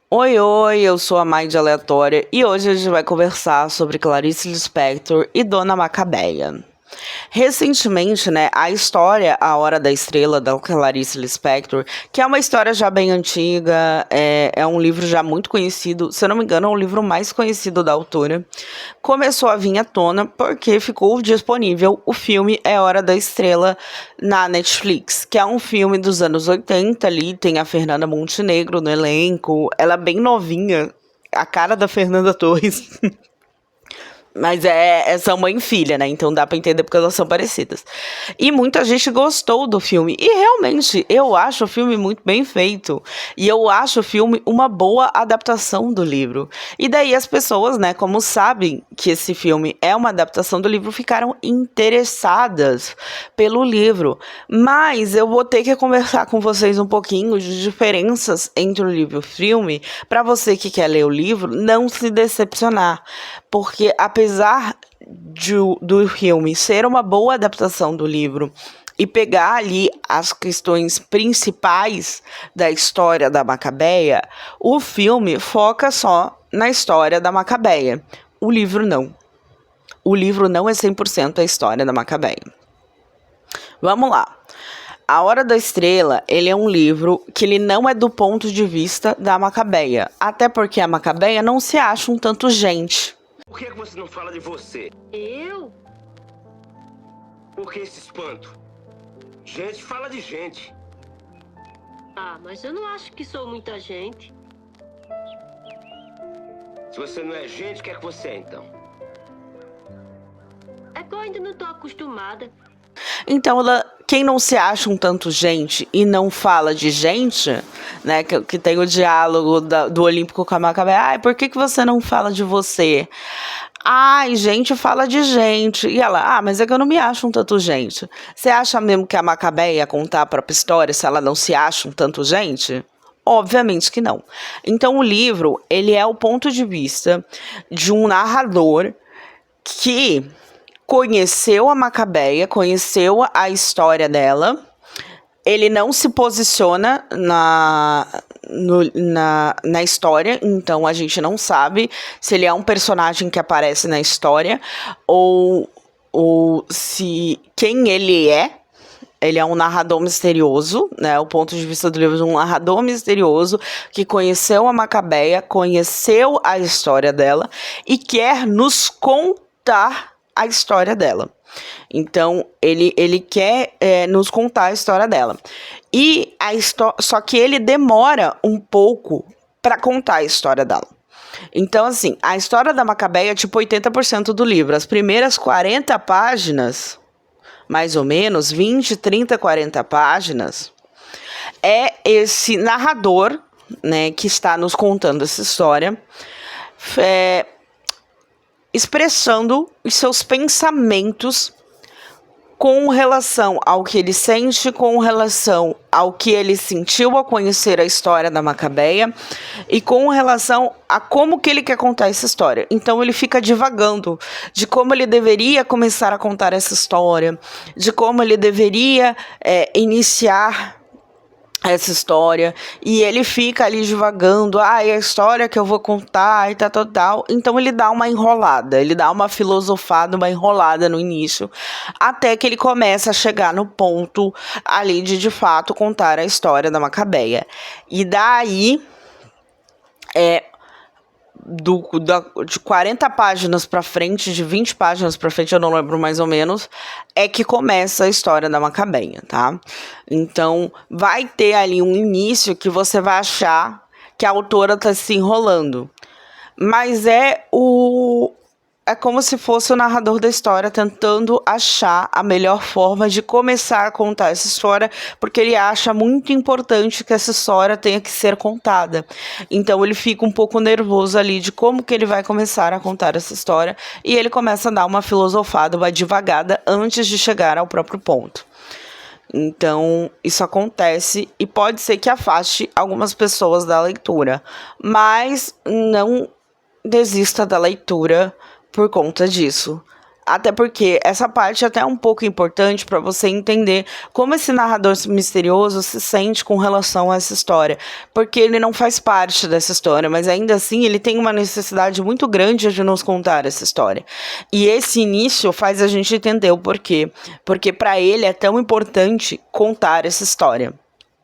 Oi, oi, eu sou a Mind Aleatória e hoje a gente vai conversar sobre Clarice Lispector e Dona Macabeia. Recentemente, né, a história A Hora da Estrela, da Clarice Lispector, que é uma história já bem antiga, é um livro já muito conhecido, se eu não me engano, é o livro mais conhecido da autora, começou a vir à tona porque ficou disponível o filme É Hora da Estrela na Netflix, que é um filme dos anos 80 ali, tem a Fernanda Montenegro no elenco, ela é bem novinha, a cara da Fernanda Torres. Mas são mãe e filha, né? Então dá pra entender porque elas são parecidas. E muita gente gostou do filme. E realmente, eu acho o filme muito bem feito. E eu acho o filme uma boa adaptação do livro. E daí as pessoas, né, como sabem que esse filme é uma adaptação do livro, ficaram interessadas pelo livro. Mas eu vou ter que conversar com vocês um pouquinho de diferenças entre o livro e o filme, para você que quer ler o livro não se decepcionar. Porque apesar do filme ser uma boa adaptação do livro e pegar ali as questões principais da história da Macabeia, o filme foca só na história da Macabeia. O livro não. O livro não é 100% a história da Macabeia. Vamos lá. A Hora da Estrela, ele é um livro que ele não é do ponto de vista da Macabeia. Até porque a Macabeia não se acha um tanto gente. Por que você não fala de você? Eu? Por que esse espanto? Gente fala de gente. Ah, mas eu não acho que sou muita gente. Se você não é gente, o que é que você é, então? É que eu ainda não tô acostumada. Então, quem não se acha um tanto gente e não fala de gente, né? Que tem o diálogo do Olímpico com a Macabeia. Ai, por que você não fala de você? Ai, gente fala de gente. E ela, mas é que eu não me acho um tanto gente. Você acha mesmo que a Macabeia ia contar a própria história se ela não se acha um tanto gente? Obviamente que não. Então, o livro, ele é o ponto de vista de um narrador que conheceu a Macabeia, conheceu a história dela. Ele não se posiciona na história, então a gente não sabe se ele é um personagem que aparece na história ou se quem ele é. Ele é um narrador misterioso, né? O ponto de vista do livro é um narrador misterioso que conheceu a Macabeia, conheceu a história dela e quer nos contar a história dela. Então, ele quer nos contar a história dela. E só que ele demora um pouco para contar a história dela. Então, assim, a história da Macabeia é tipo 80% do livro. As primeiras 40 páginas, mais ou menos, 20, 30, 40 páginas, é esse narrador, né, que está nos contando essa história, expressando os seus pensamentos com relação ao que ele sente, com relação ao que ele sentiu ao conhecer a história da Macabeia e com relação a como que ele quer contar essa história. Então ele fica divagando de como ele deveria começar a contar essa história, de como ele deveria iniciar essa história, e ele fica ali divagando, é a história que eu vou contar e tal. Então ele dá uma enrolada, ele dá uma filosofada, uma enrolada no início, até que ele começa a chegar no ponto ali de fato contar a história da Macabeia. E daí de 40 páginas para frente, de 20 páginas para frente, eu não lembro mais ou menos, é que começa a história da Macabeia, tá? Então, vai ter ali um início que você vai achar que a autora tá se enrolando. Mas é como se fosse o narrador da história tentando achar a melhor forma de começar a contar essa história, porque ele acha muito importante que essa história tenha que ser contada. Então ele fica um pouco nervoso ali de como que ele vai começar a contar essa história, e ele começa a dar uma filosofada, uma divagada antes de chegar ao próprio ponto. Então, isso acontece e pode ser que afaste algumas pessoas da leitura, mas não desista da leitura por conta disso. Até porque essa parte é até um pouco importante para você entender como esse narrador misterioso se sente com relação a essa história. Porque ele não faz parte dessa história, mas ainda assim ele tem uma necessidade muito grande de nos contar essa história. E esse início faz a gente entender o porquê. Porque para ele é tão importante contar essa história.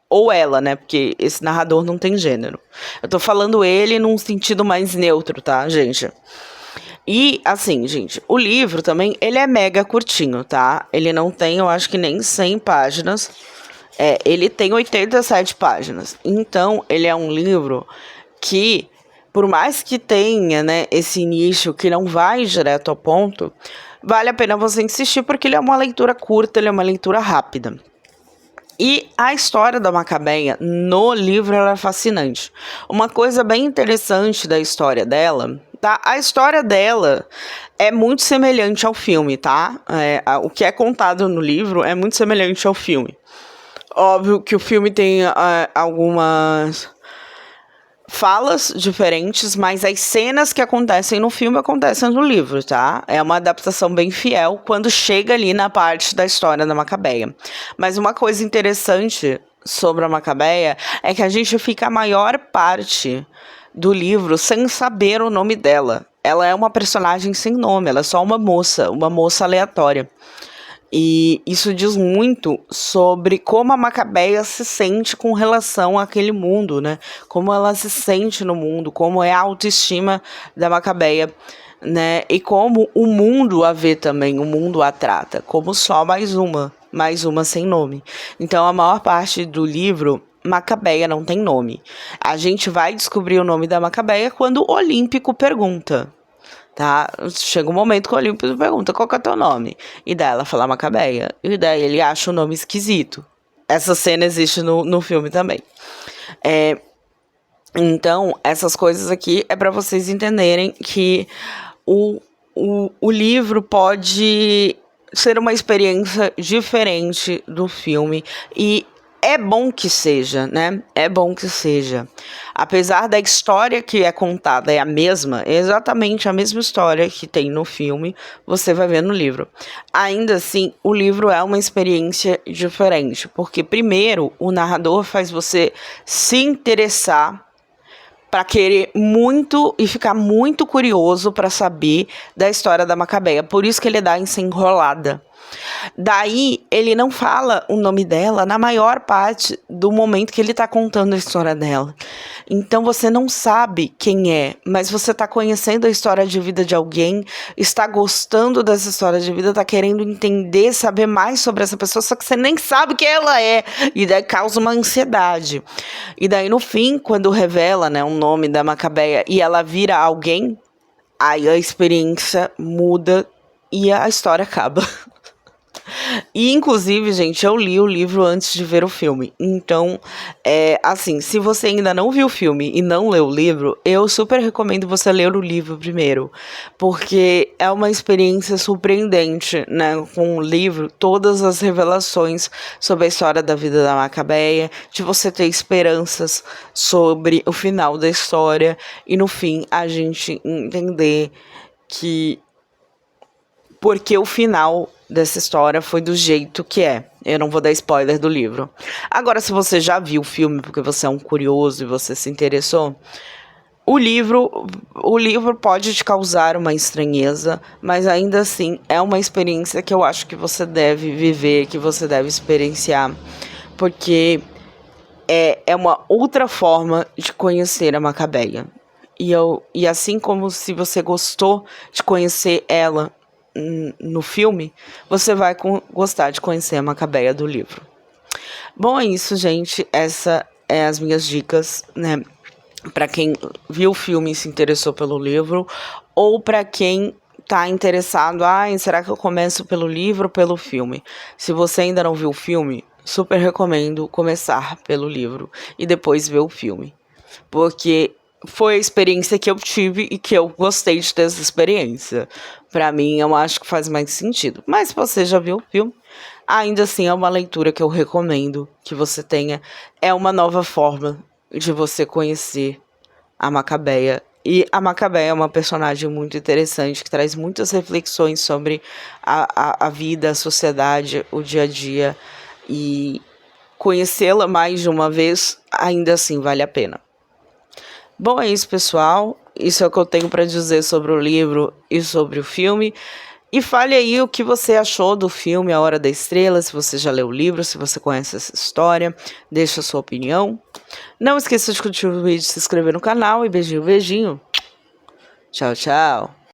Ou ela, né? Porque esse narrador não tem gênero. Eu tô falando ele num sentido mais neutro, tá, gente? E, assim, gente, o livro também, ele é mega curtinho, tá? Ele não tem, eu acho que nem 100 páginas. Ele tem 87 páginas. Então, ele é um livro que, por mais que tenha, né, esse nicho que não vai direto ao ponto, vale a pena você insistir, porque ele é uma leitura curta, ele é uma leitura rápida. E a história da Macabeia no livro ela é fascinante. Uma coisa bem interessante da história dela, tá? A história dela é muito semelhante ao filme, tá? O que é contado no livro é muito semelhante ao filme. Óbvio que o filme tem algumas falas diferentes, mas as cenas que acontecem no filme acontecem no livro, tá? É uma adaptação bem fiel quando chega ali na parte da história da Macabeia. Mas uma coisa interessante sobre a Macabeia é que a gente fica a maior parte do livro sem saber o nome dela. Ela é uma personagem sem nome, ela é só uma moça aleatória. E isso diz muito sobre como a Macabeia se sente com relação àquele mundo, né? Como ela se sente no mundo, como é a autoestima da Macabeia, né? E como o mundo a vê também, o mundo a trata, como só mais uma sem nome. Então, a maior parte do livro, Macabeia não tem nome. A gente vai descobrir o nome da Macabeia quando o Olímpico pergunta. Tá? Chega um momento que o Olímpico pergunta qual que é o teu nome. E daí ela fala Macabeia. E daí ele acha o nome esquisito. Essa cena existe no filme também. Então, essas coisas aqui é para vocês entenderem que o livro pode ser uma experiência diferente do filme. E é bom que seja, né? É bom que seja. Apesar da história que é contada é a mesma, é exatamente a mesma história que tem no filme, você vai ver no livro. Ainda assim, o livro é uma experiência diferente, porque primeiro, o narrador faz você se interessar para querer muito e ficar muito curioso para saber da história da Macabeia. Por isso que ele dá essa enrolada. Daí, ele não fala o nome dela na maior parte do momento que ele tá contando a história dela. Então, você não sabe quem é, mas você tá conhecendo a história de vida de alguém, está gostando dessa história de vida, tá querendo entender, saber mais sobre essa pessoa, só que você nem sabe quem ela é. E daí causa uma ansiedade. E daí, no fim, quando revela, né, o nome da Macabeia e ela vira alguém, aí a experiência muda e a história acaba. E, inclusive, gente, eu li o livro antes de ver o filme. Então, assim, se você ainda não viu o filme e não leu o livro, eu super recomendo você ler o livro primeiro. Porque é uma experiência surpreendente, né? Com o livro, todas as revelações sobre a história da vida da Macabeia, de você ter esperanças sobre o final da história e, no fim, a gente entender que porque o final dessa história foi do jeito que é. Eu não vou dar spoiler do livro. Agora, se você já viu o filme, porque você é um curioso e você se interessou, o livro pode te causar uma estranheza, mas ainda assim é uma experiência que eu acho que você deve viver, que você deve experienciar, porque é uma outra forma de conhecer a Macabeia. E assim como se você gostou de conhecer ela no filme, você vai gostar de conhecer a Macabeia do livro. Bom, é isso, gente. Essa é as minhas dicas, né? Para quem viu o filme e se interessou pelo livro, ou para quem tá interessado, será que eu começo pelo livro ou pelo filme? Se você ainda não viu o filme, super recomendo começar pelo livro e depois ver o filme. Porque foi a experiência que eu tive e que eu gostei de ter essa experiência. Pra mim, eu acho que faz mais sentido. Mas se você já viu o filme, ainda assim é uma leitura que eu recomendo que você tenha. É uma nova forma de você conhecer a Macabeia E a Macabéia é uma personagem muito interessante, que traz muitas reflexões sobre a vida, a sociedade, o dia a dia. E conhecê-la mais de uma vez, ainda assim, vale a pena. Bom, é isso, pessoal. Isso é o que eu tenho para dizer sobre o livro e sobre o filme. E fale aí o que você achou do filme A Hora da Estrela, se você já leu o livro, se você conhece essa história, deixa a sua opinião. Não esqueça de curtir o vídeo, se inscrever no canal e beijinho, beijinho. Tchau, tchau.